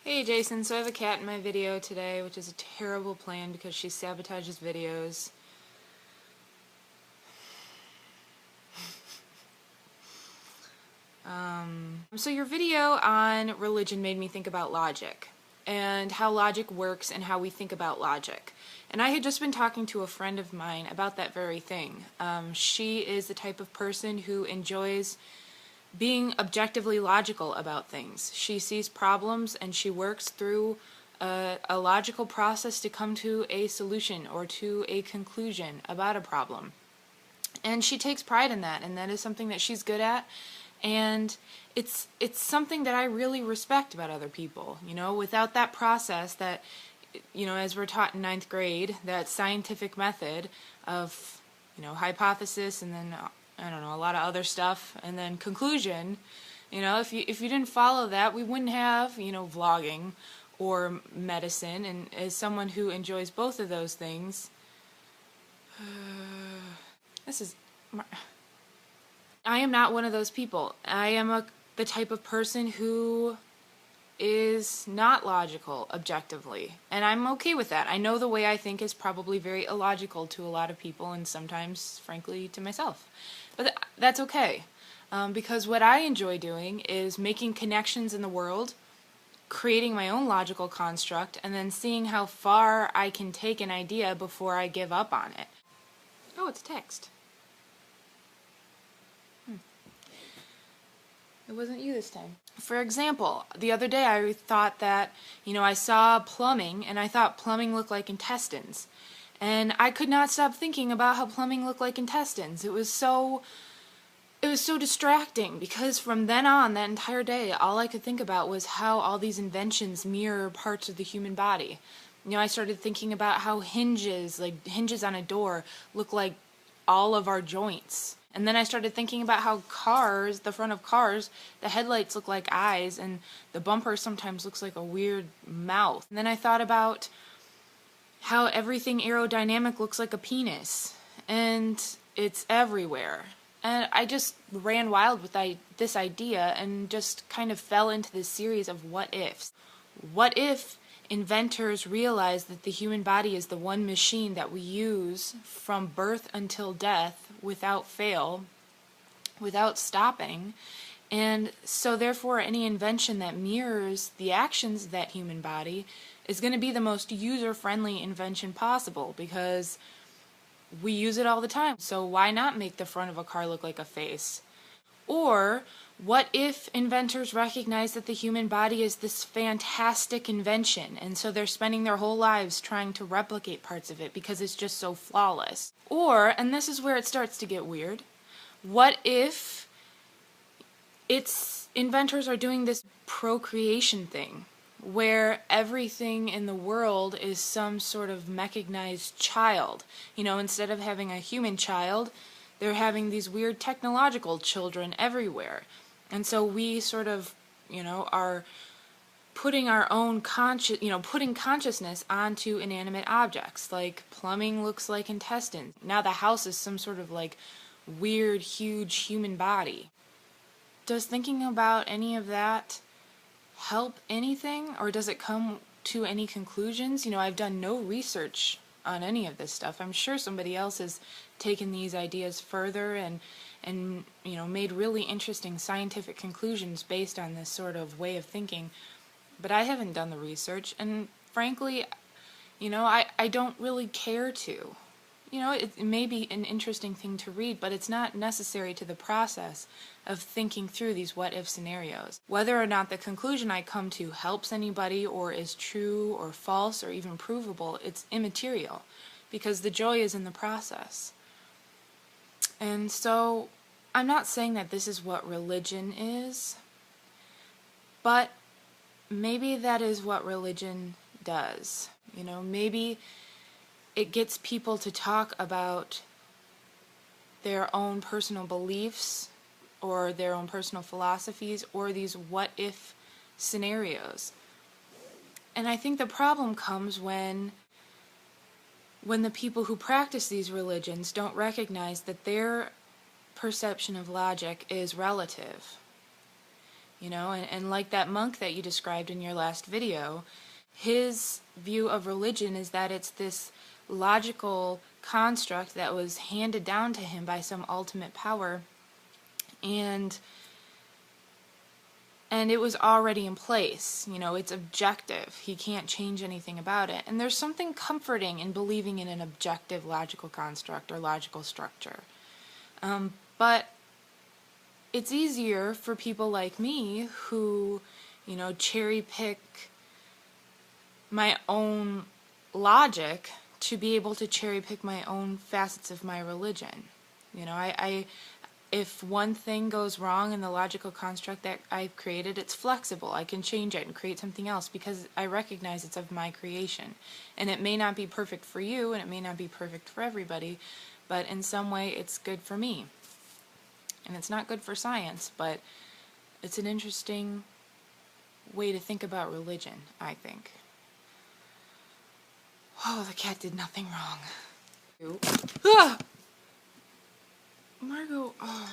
Hey Jason, so I have a cat in my video today, which is a terrible plan because she sabotages videos. So your video on religion made me think about logic and how logic works and how we think about logic. And I had just been talking to a friend of mine about that very thing. She is the type of person who enjoys being objectively logical about things. She sees problems and she works through a logical process to come to a solution or to a conclusion about a problem. And she takes pride in that, and that is something that she's good at. And it's something that I really respect about other people. You know, without that process, that, you know, as we're taught in ninth grade, that scientific method of, you know, hypothesis and then I don't know, a lot of other stuff, and then conclusion. You know, if you didn't follow that, we wouldn't have, you know, vlogging or medicine. And as someone who enjoys both of those things, this is I am not one of those people. I am the type of person who is not logical objectively, and I'm okay with that. I know the way I think is probably very illogical to a lot of people, and sometimes, frankly, to myself. But that's okay, because what I enjoy doing is making connections in the world, creating my own logical construct, and then seeing how far I can take an idea before I give up on it. Oh, it's text. It wasn't you this time. For example, the other day I thought that, you know, I saw plumbing and I thought plumbing looked like intestines. And I could not stop thinking about how plumbing looked like intestines. It was so distracting because from then on, that entire day, all I could think about was how all these inventions mirror parts of the human body. You know, I started thinking about how hinges, like hinges on a door, look like all of our joints. And then I started thinking about how cars, the front of cars, the headlights look like eyes, and the bumper sometimes looks like a weird mouth. And then I thought about how everything aerodynamic looks like a penis, and it's everywhere. And I just ran wild with this idea and just kind of fell into this series of what ifs. What if inventors realized that the human body is the one machine that we use from birth until death without fail, without stopping, and so therefore any invention that mirrors the actions of that human body is going to be the most user-friendly invention possible because we use it all the time. So why not make the front of a car look like a face? Or what if inventors recognize that the human body is this fantastic invention, and so they're spending their whole lives trying to replicate parts of it because it's just so flawless? Or, and this is where it starts to get weird, what if inventors are doing this procreation thing where everything in the world is some sort of mechanized child? You know, instead of having a human child, they're having these weird technological children everywhere. And so we sort of, you know, are putting our own putting consciousness onto inanimate objects. Like plumbing looks like intestines. Now the house is some sort of like weird, huge human body. Does thinking about any of that help anything, or does it come to any conclusions? You know, I've done no research on any of this stuff. I'm sure somebody else has taken these ideas further and you know, made really interesting scientific conclusions based on this sort of way of thinking. But I haven't done the research, and frankly, you know, I don't really care to. You know, it may be an interesting thing to read, but it's not necessary to the process of thinking through these what-if scenarios. Whether or not the conclusion I come to helps anybody or is true or false or even provable, it's immaterial, because the joy is in the process. And so, I'm not saying that this is what religion is, but maybe that is what religion does. You know, maybe it gets people to talk about their own personal beliefs or their own personal philosophies or these what-if scenarios. And I think the problem comes when the people who practice these religions don't recognize that their perception of logic is relative. you know, and like that monk that you described in your last video, his view of religion is that it's this logical construct that was handed down to him by some ultimate power, and it was already in place. You know, it's objective. He can't change anything about it. And there's something comforting in believing in an objective logical construct or logical structure. But it's easier for people like me who, you know, cherry pick my own logic to be able to cherry pick my own facets of my religion. You know, if one thing goes wrong in the logical construct that I've created, it's flexible. I can change it and create something else because I recognize it's of my creation. And it may not be perfect for you, and it may not be perfect for everybody, but in some way it's good for me. And it's not good for science, but it's an interesting way to think about religion, I think. Oh, the cat did nothing wrong. Ah! Margot, oh.